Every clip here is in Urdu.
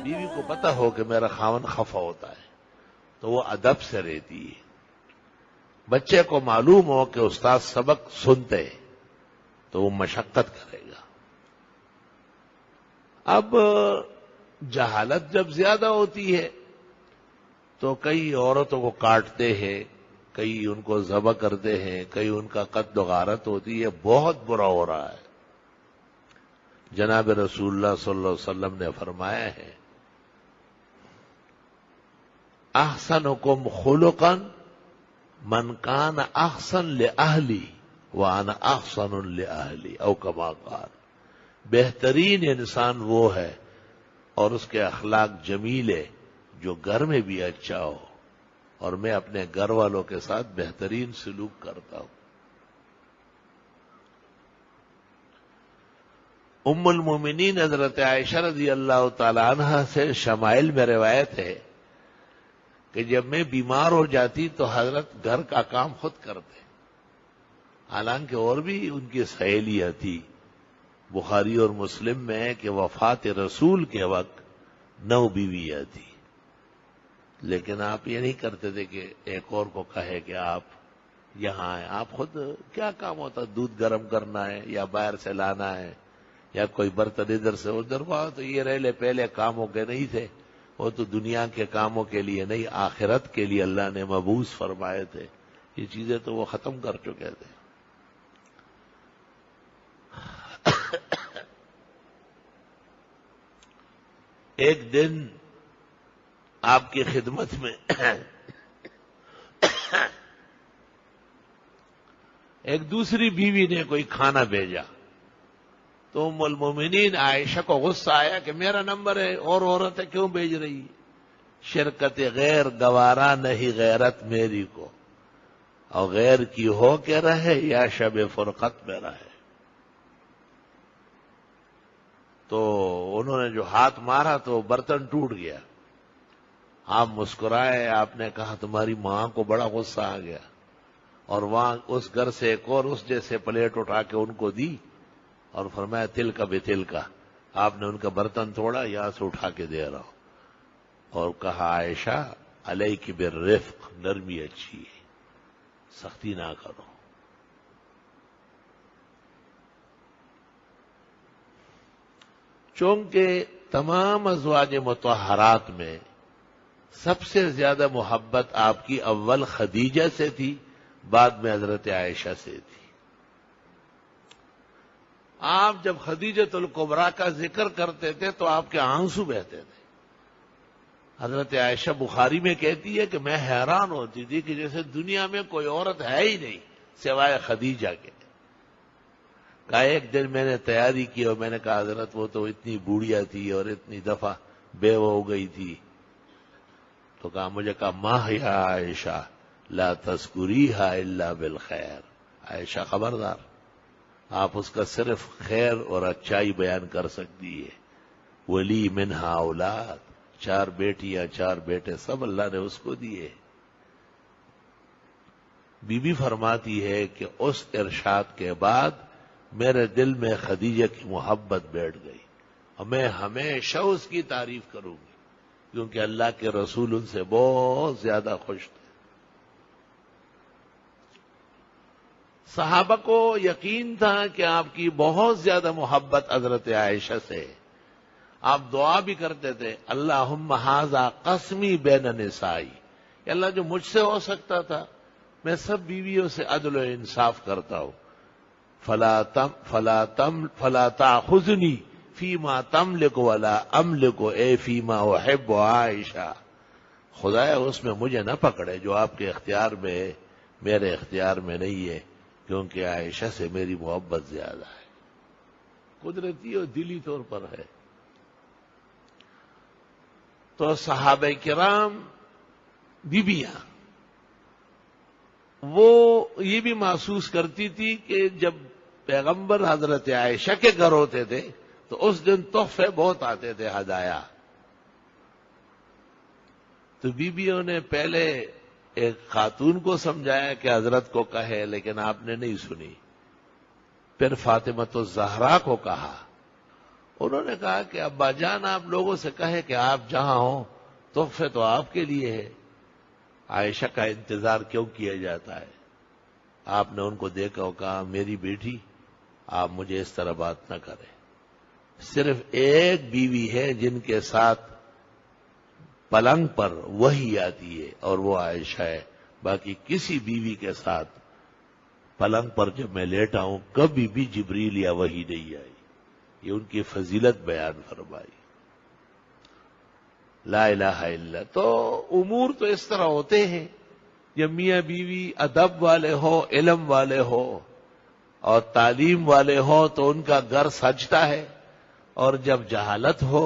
بیوی کو پتہ ہو کہ میرا خاوند خفا ہوتا ہے تو وہ ادب سے رہتی ہے. بچے کو معلوم ہو کہ استاد سبق سنتے تو وہ مشقت کرے گا. اب جہالت جب زیادہ ہوتی ہے تو کئی عورتوں کو کاٹتے ہیں، کئی ان کو ذبح کرتے ہیں، کئی ان کا قتل و غارت ہوتی ہے. بہت برا ہو رہا ہے. جناب رسول اللہ صلی اللہ علیہ وسلم نے فرمایا ہے احسنکم خلقا من کان احسن لأہلی وانا احسن لأہلی او کما قال. بہترین انسان وہ ہے اور اس کے اخلاق جمیل ہے جو گھر میں بھی اچھا ہو اور میں اپنے گھر والوں کے ساتھ بہترین سلوک کرتا ہوں. ام المومنین حضرت عائشہ رضی اللہ تعالی عنہا سے شمائل میں روایت ہے کہ جب میں بیمار ہو جاتی تو حضرت گھر کا کام خود کرتے. حالانکہ اور بھی ان کی سہیلیاں تھی. بخاری اور مسلم میں ہے کہ وفات رسول کے وقت 9 بیویاں تھی، لیکن آپ یہ نہیں کرتے تھے کہ ایک اور کو کہے کہ آپ یہاں آئیں. آپ خود کیا کام ہوتا، دودھ گرم کرنا ہے یا باہر سے لانا ہے یا کوئی برتن ادھر سے ادھر. وہاں تو یہ رہلے پہلے کاموں کے نہیں تھے، وہ تو دنیا کے کاموں کے لیے نہیں، آخرت کے لیے اللہ نے مبعوث فرمائے تھے. یہ چیزیں تو وہ ختم کر چکے تھے. ایک دن آپ کی خدمت میں ایک دوسری بیوی نے کوئی کھانا بھیجا تو ام المومنین عائشہ کو غصہ آیا کہ میرا نمبر ہے اور عورتیں کیوں بھیج رہی. شرکت غیر گوارا نہیں غیرت میری کو، اور غیر کی ہو کے رہے یا شب فرقت میں رہے. تو انہوں نے جو ہاتھ مارا تو برتن ٹوٹ گیا. آپ مسکرائے، آپ نے کہا تمہاری ماں کو بڑا غصہ آ گیا، اور وہاں اس گھر سے ایک اور اس جیسے پلیٹ اٹھا کے ان کو دی اور فرمایا تل کا بے تل کا. آپ نے ان کا برتن توڑا، یہاں سے اٹھا کے دے رہا ہوں، اور کہا عائشہ علیک بالرفق، نرمی اچھی ہے، سختی نہ کرو. چونکہ تمام ازواج مطہرات میں سب سے زیادہ محبت آپ کی اول خدیجہ سے تھی، بعد میں حضرت عائشہ سے تھی. آپ جب خدیجۃ الکبریٰ کا ذکر کرتے تھے تو آپ کے آنسو بہتے تھے. حضرت عائشہ بخاری میں کہتی ہے کہ میں حیران ہوتی تھی کہ جیسے دنیا میں کوئی عورت ہے ہی نہیں سوائے خدیجہ کے. کہا ایک دن میں نے تیاری کی اور میں نے کہا حضرت وہ تو اتنی بوڑھیا تھی اور اتنی دفعہ بیوہ ہو گئی تھی. تو کہا مجھے کہا ماہ یا عائشہ لا تذکریھا الا بالخیر. عائشہ خبردار، آپ اس کا صرف خیر اور اچائی بیان کر سکتی ہے. ولی منہا اولاد، 4 بیٹیاں 4 بیٹے سب اللہ نے اس کو دیے. بی بی فرماتی ہے کہ اس ارشاد کے بعد میرے دل میں خدیجہ کی محبت بیٹھ گئی اور میں ہمیشہ اس کی تعریف کروں گی، کیونکہ اللہ کے رسول ان سے بہت زیادہ خوش تھے. صحابہ کو یقین تھا کہ آپ کی بہت زیادہ محبت حضرت عائشہ سے. آپ دعا بھی کرتے تھے اللہم ھذا قسمی بین نسائی، کہ اللہ جو مجھ سے ہو سکتا تھا میں سب بیویوں سے عدل و انصاف کرتا ہوں. فلا تاخذنی فیما تملک ولا املک اے فیما احب عائشہ. خدایا اس میں مجھے نہ پکڑے جو آپ کے اختیار میں ہے، میرے اختیار میں نہیں ہے، کیونکہ عائشہ سے میری محبت زیادہ ہے. قدرتی اور دلی طور پر ہے. تو صحابہ کرام بیبیاں وہ یہ بھی محسوس کرتی تھی کہ جب پیغمبر حضرت عائشہ کے گھر ہوتے تھے تو اس دن تحفے بہت آتے تھے، ہدایا. تو بیبیوں نے پہلے ایک خاتون کو سمجھایا کہ حضرت کو کہے، لیکن آپ نے نہیں سنی. پھر فاطمہ الزہرا کو کہا. انہوں نے کہا کہ ابا جان آپ لوگوں سے کہے کہ آپ جہاں ہوں تحفے تو آپ کے لیے ہے، عائشہ کا انتظار کیوں کیا جاتا ہے؟ آپ نے ان کو دیکھا اور کہا میری بیٹی آپ مجھے اس طرح بات نہ کریں. صرف ایک بیوی ہے جن کے ساتھ پلنگ پر وحی آتی ہے اور وہ عائشہ ہے، باقی کسی بیوی کے ساتھ پلنگ پر جب میں لیٹا ہوں کبھی بھی جبریل یا وحی نہیں آئی. یہ ان کی فضیلت بیان فرمائی. لا الہ الا. تو امور تو اس طرح ہوتے ہیں، جب میاں بیوی ادب والے ہو، علم والے ہو اور تعلیم والے ہو تو ان کا گھر سجتا ہے، اور جب جہالت ہو،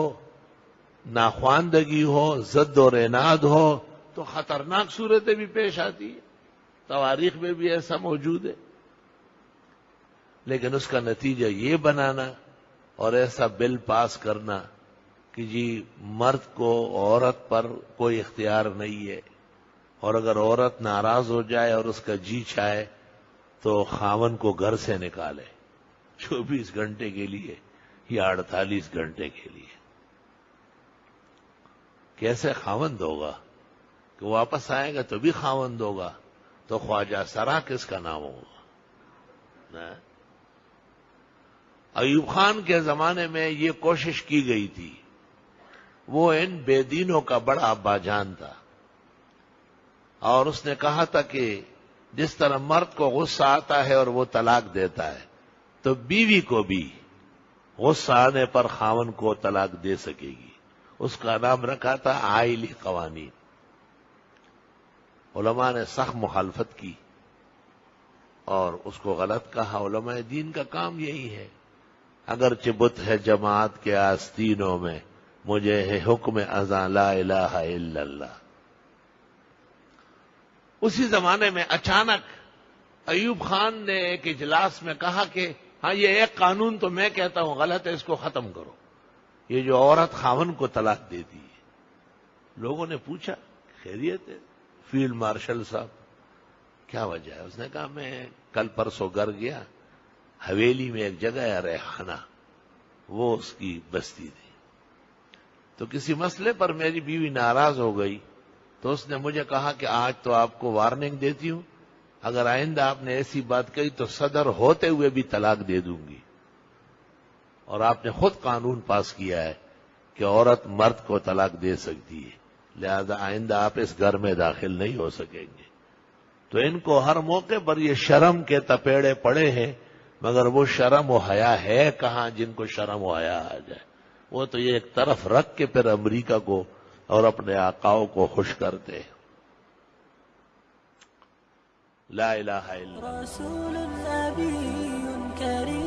ناخواندگی ہو، ضد و عناد ہو تو خطرناک صورتیں بھی پیش آتی ہیں. تواریخ میں بھی ایسا موجود ہے. لیکن اس کا نتیجہ یہ بنانا اور ایسا بل پاس کرنا کہ جی مرد کو عورت پر کوئی اختیار نہیں ہے، اور اگر عورت ناراض ہو جائے اور اس کا جی چاہے تو خاوند کو گھر سے نکالے 24 گھنٹے کے لیے یا 48 گھنٹے کے لیے. کیسے خاوند ہوگا کہ واپس آئے گا تو بھی خاوند ہوگا؟ تو خواجہ سرا کس کا نام ہوگا؟ ایوب خان کے زمانے میں یہ کوشش کی گئی تھی. وہ ان بے دینوں کا بڑا ابا جان تھا، اور اس نے کہا تھا کہ جس طرح مرد کو غصہ آتا ہے اور وہ طلاق دیتا ہے تو بیوی کو بھی غصہ آنے پر خاوند کو طلاق دے سکے گی. اس کا نام رکھا تھا عائلی قوانین. علماء نے سخت مخالفت کی اور اس کو غلط کہا. علماء دین کا کام یہی ہے. اگرچہ بت ہے جماعت کے آستینوں میں، مجھے ہے حکم اذاں لا الہ الا اللہ. اسی زمانے میں اچانک ایوب خان نے ایک اجلاس میں کہا کہ ہاں یہ ایک قانون تو میں کہتا ہوں غلط ہے، اس کو ختم کرو. یہ جو عورت خاوند کو طلاق دیتی ہے. لوگوں نے پوچھا خیریت ہے فیلڈ مارشل صاحب کیا وجہ ہے؟ اس نے کہا میں کل پرسوں گھر گیا، حویلی میں ایک جگہ ہے ریحانہ، وہ اس کی بستی تھی. تو کسی مسئلے پر میری بیوی ناراض ہو گئی تو اس نے مجھے کہا کہ آج تو آپ کو وارننگ دیتی ہوں، اگر آئندہ آپ نے ایسی بات کہی تو صدر ہوتے ہوئے بھی طلاق دے دوں گی. اور آپ نے خود قانون پاس کیا ہے کہ عورت مرد کو طلاق دے سکتی ہے، لہذا آئندہ آپ اس گھر میں داخل نہیں ہو سکیں گے. تو ان کو ہر موقع پر یہ شرم کے تپیڑے پڑے ہیں، مگر وہ شرم و حیا ہے کہاں جن کو شرم و حیا آ جائے. وہ تو یہ ایک طرف رکھ کے پھر امریکہ کو اور اپنے آقاؤں کو خوش کرتے ہیں. لا الہ الا اللہ. رسول نبی کریم